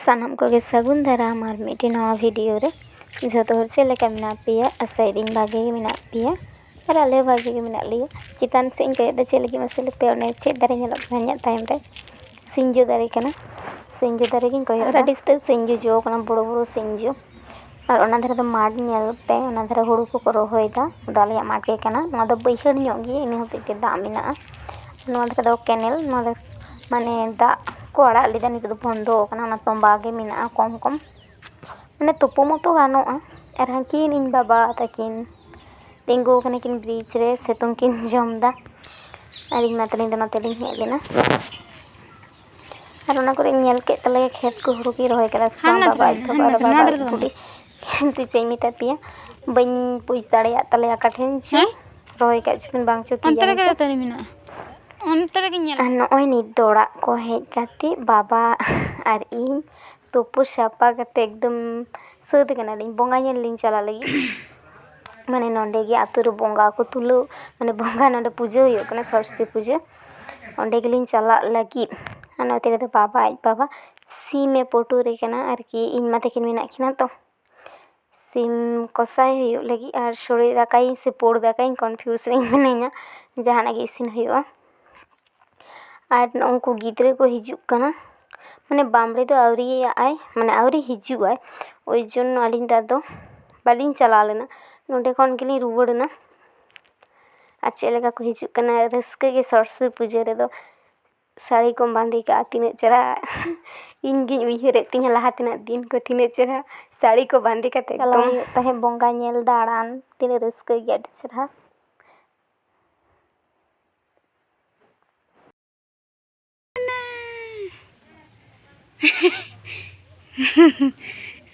सानाम को सगुन दाराम और मिट्टी नवा वीडियो रे जो तो चेक लेका मेना पेया आसाइदिन भागे मेना पेया और आले भागे मेना लिया चितान से इनके द चेक लगी मसले पे और चेक दारे ñelok kana टाइम रे सिंजो दारे kana सिंजो दारे गिन कोय और अडिस ते सिंजो जो kana बड़ो बड़ो सिंजो और ओना धरे द माड ñel पे ओना धरे हुड़ू को रोहयदा दाले माड के kana नोआ द बैहड़ ñok गे इने होते ते दा मेना नोआ धरे द केनेल नोआ द माने दा को आड़ा लेदा नित दो बंदो kana तोंबा गे मेना कम कम माने तुपु मतो गानोआ और हाकिन इन बाबा ताकिन तिंगु कने किन ब्रिज रे सेतुंग किन जमदा और इन मतलिन द नतेलिन हेज लेना और ओना करे ñel के तले खेत को हुड़ू की रोहे करा सा बाबा बुडी तु से मिता पिया बइन पुइस दाड़े तले आकाठेन छु रोहे का छुन बांग छु की अंतर के तले मिना अंतर के ñel नोय नि दोड़ा को हेज काते बाबा और इन तुपु सापा काते एकदम सद कना लिन बोंगा ñel लिन चला लगी माने नोंडे गे आतुर बोंगा को तुलो माने बोंगा नोंडे पूजा हुयो कना सरस्वती पूजा ओंडे गेलिन चला लगी नोते रे बाबा आज बाबा सीमे पोटू रे कना और कि इन माते किन मेना किना तो सीम कसाई हुयो लगी और सोड़े दाकाई से पोड़ दाकाई कन्फ्यूज रे मनेना जहाना गे इसिन हुयो और उनको गिद्रे को हिजुक कना माने बामरे दो आवरी आय माने आवरी हिजुक आय ओई जोन अलिन दादो बालिन चला लेना नोंडे कोन गेली रुवड़ना और चेलेका को हिजुक कना रस्के गे सरस्वती पूजा रे दो साड़ी को बांधी का तीन चेहरा इनगी उइहरे तिना लहा तिना दिन को तीन चेहरा साड़ी को बांधी का चला तहे बोंगा ñel दाड़ान तीन रस्के गे अड चेहरा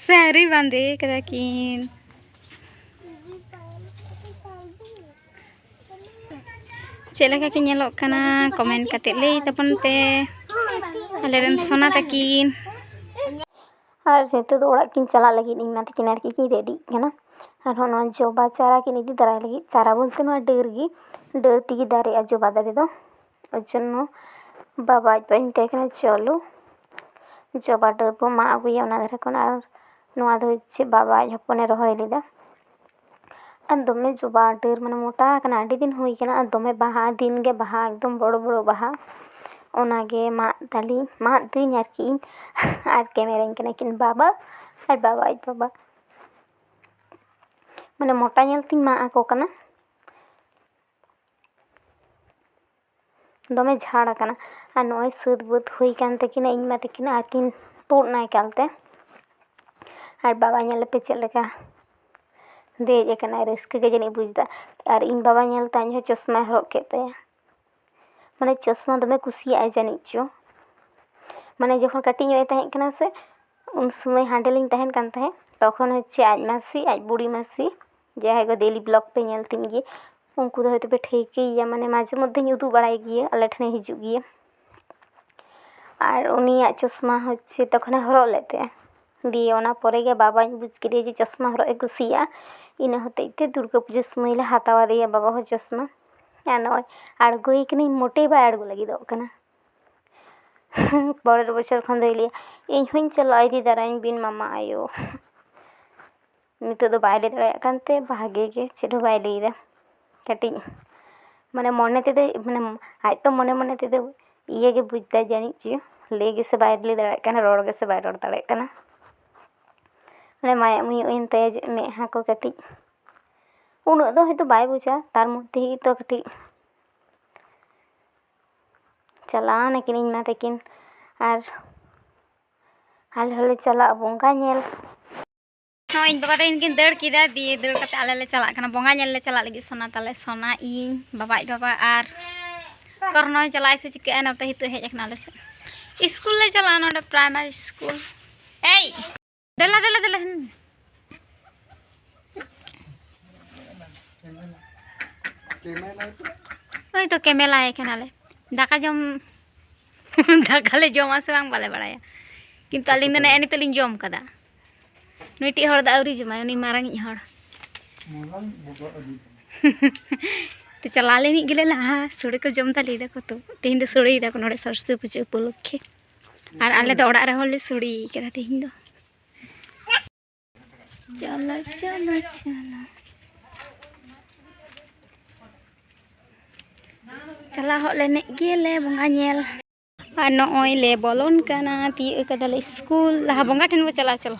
सारी बांधे कदा किन चेलेका के ñelok kana comment kate lay tapon पे आलेरन सोना तकिन और हेतु दो ओड़ा किन चला लगी इन माते किनार की रेडी कना और होनो जोबा चारा किन इदी दारा लगी चारा बोलते नो डेर गी डेर तिगी दारे आ जोबा दारे दो ओजनो बाबा पन ते कना चलो जोबा डेर बो मा अगुया ओना दारे कोन और नोआ दो इच्छे बाबा हपने रहोय लेदा दमे जोबा डेर माने मोटा कना आडी दिन हुई कना दमे बाहा दिन गे बाहा एकदम बड़ो बड़ो बाहा ओनागे मा दाली मा दिन यार की और कैमरा कना किन बाबा और बाबा आज बाबा माने मोटा ñel तिन मा को कना दमे झाड़ा कना और नोय सद बुत हुई कान तकिन इन मा तकिन आकिन तोड़ नाय कालते और बाबा ñel पे चलेका दे कना रस्के के जनी बुझदा और इन बाबा ñel ताñ हो चश्मा हरक केते माने चश्मा दमे कुसिया जानी चो माने जखन कटी ñoy तहें कना से उन समय हांडेलिंग तहेन कान तहे तखन होच्छे आज मासी आज बुड़ी मासी जहाय को डेली ब्लॉग पे ñel तिन गे उनको दो पे ठेके या माने माझे मध्य उदू बड़ाई गिए आले ठने हिजु गिए और उनिया चश्मा होच्छे तखने हरक लेते दिए ओना परे गे बाबा बुझ के जे चश्मा हरक कुसिया इन होते दुर्गा पूजा समय ले हातावा दिया बाबा हो चश्मा और नय आड़गोई कनी मोटे बा आड़गो लगी दो कना बड़े बछर खन दो लिया इन हुन चला इदी दाराइन बिन मामा आयो नितो दो बाय ले दड़ा कानते भागे गे चेडो बाय लेदा कटी माने मने ते माने आज तो मने मने ते ये गे बुझदा जानी ची ले गे से बाय ले दड़ा कना रोड गे से बाय रोड दड़ा कना माने माया मुई इन ते मे हा को कटी उनो दो हेतु बाय बुझा तार मध्य ही तो कटी चला ना किन इन माते किन और हाल हाल चला बोंगा ñel हाँ इन बाबा इनकिन दड़ किदा दिए दड़ कते आले ले चला कना बोंगा ñel ले चला लगी सोना ताले सोना इन बाबा आज बाबा और करनो चला से चिके न तो हितो हेज कना ले से स्कूल ले चला नोडे प्राइमरी स्कूल ए दला दला दला ओई तो केमेला है कनाले दाका जम दाका ले जमा से बांग बाले बड़ाया किंतु अलिंग ने एनी तलिंग जम कदा नुइटी हड़ दा आवरी जमा उनी मारांगी हड़ तो चला लेनी गिले ला सोड़े को जम दा लेदा को तो तेहिं दो सोड़े दा को नोडे सरस्वती पूजा उपलक्षे और आले तो ओड़ा रहो ले सुड़ी कदा तेहिं दो चलो चलो चलो चला हो लेने गेले बंगा नेल और नॉय ले बोलोन कना ती कदाले स्कूल लहा बंगा ठेन बो चला चलो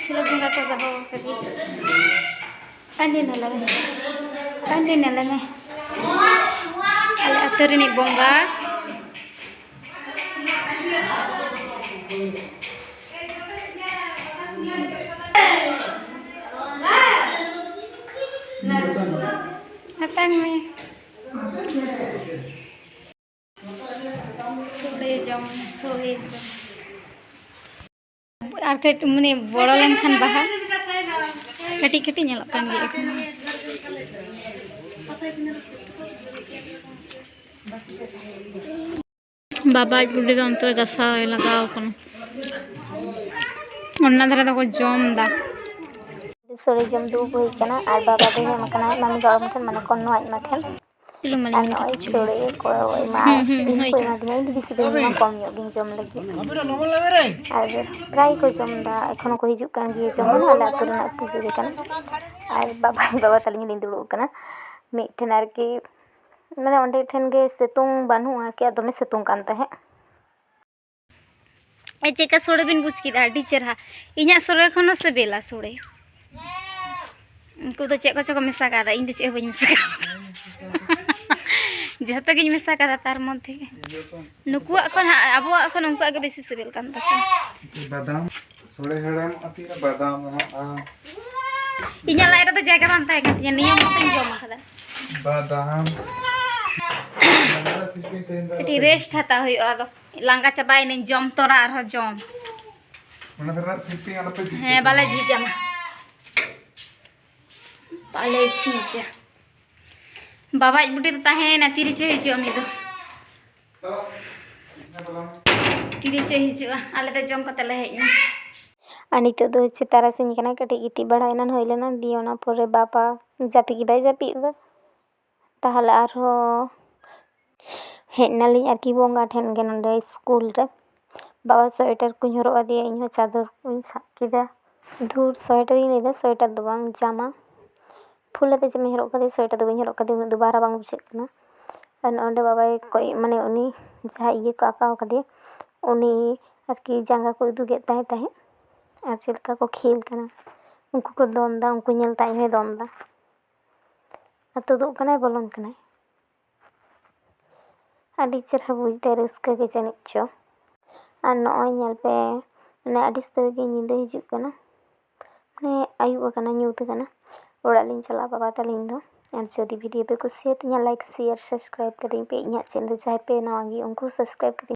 चलो बंगा को दहो कभी कंदी नला में अले अतरिनी बंगा हतन में सोरे जम और कट मने बड़ो लेन खान बाहा कटी कटी नेलो कान गे बाबा बुढ़ी का अंतर गसा लगाओ कन ओन्ना धरे तो को जम दा सोरे जम दू हुई कना और बाबा दे हम कना मम्मी गरम ठन माने कोन्नो आज माठन चिलो और मलिन नॉय सोरे को ओय मा कोई मा दिनै बिसि बेन कम यो गिन जम लगी और प्राय को जम दा एखनो को हिजु कान गे जम ना आला तुरना पूजा गे कना और बाबा तलिन लिन दुड़ु कना मिठन आर की माने ओंडे ठन गे सेतुंग बानुआ के दमे सेतुंग कान तहे ए चेका सोड़े बिन बुझ किदा डी चेरहा इन्या सोरे खनो से बेला सोड़े उनको तो चेक को मिसा कादा इन चे बई मिसा जहतो गिन मिसा कादा तार मध्य नुकुआ खन अबुआ खन उनको आगे बेसी सिबिल कान तका बादाम सोड़े हड़ाम अति बादाम आ इन्या लाइट तो जगह बांता है कि नियम मत जम खदा बादाम कटी रेस्ट हता होय आदो लांगा चबाई ने जम तोरा आर जम मने धरा सिपिंग आला पे हे बाले जीजा बाले जीजा बाबा बुटी तो ताहे ना तिरी चे हिजु अमी दो तो इसने बोला तिरी चे हिजु आले तो जम कते ले हेना और नितो दो चे तारासिन कना कटी गिती बढ़ाइना होइलेना दियोना पोरे बापा जापी की बाई जापी दो ताहले आरो हेनाली आर की बोंगा ठेन गे नंदे स्कूल रे बाबा स्वेटर कुछ हरो दिया इन चादर कुछ साब किदा धूर स्वेटर इन लेदा स्वेटर दो बांग जामा फुलते जे मेहरो कदे स्वेटर दो हेरो कदे दोबारा बांग बुझे कना और ओंडे बाबा कोई माने उनी जहा ये को आकाव कदे उनी आर की जांगा को दुगे ताहे ताहे और चिलका को खेल कना उनको को दोंदा उनको नेलता इन दोंदा अतो दो कना बोलन कना आडी चेहरा बुझते रस्का के जानिच चो और नॉय नेल पे माने आडी स्तर के निंदा हिजुक कना माने आयुब कना न्यूत कना ओड़ा लिन चला बाबा तलिन दो और जदि वीडियो पे कुछ लाइक शेयर सब्सक्राइब कर पे इन चैनल जहाँ पे नवा उनको सब्सक्राइब कर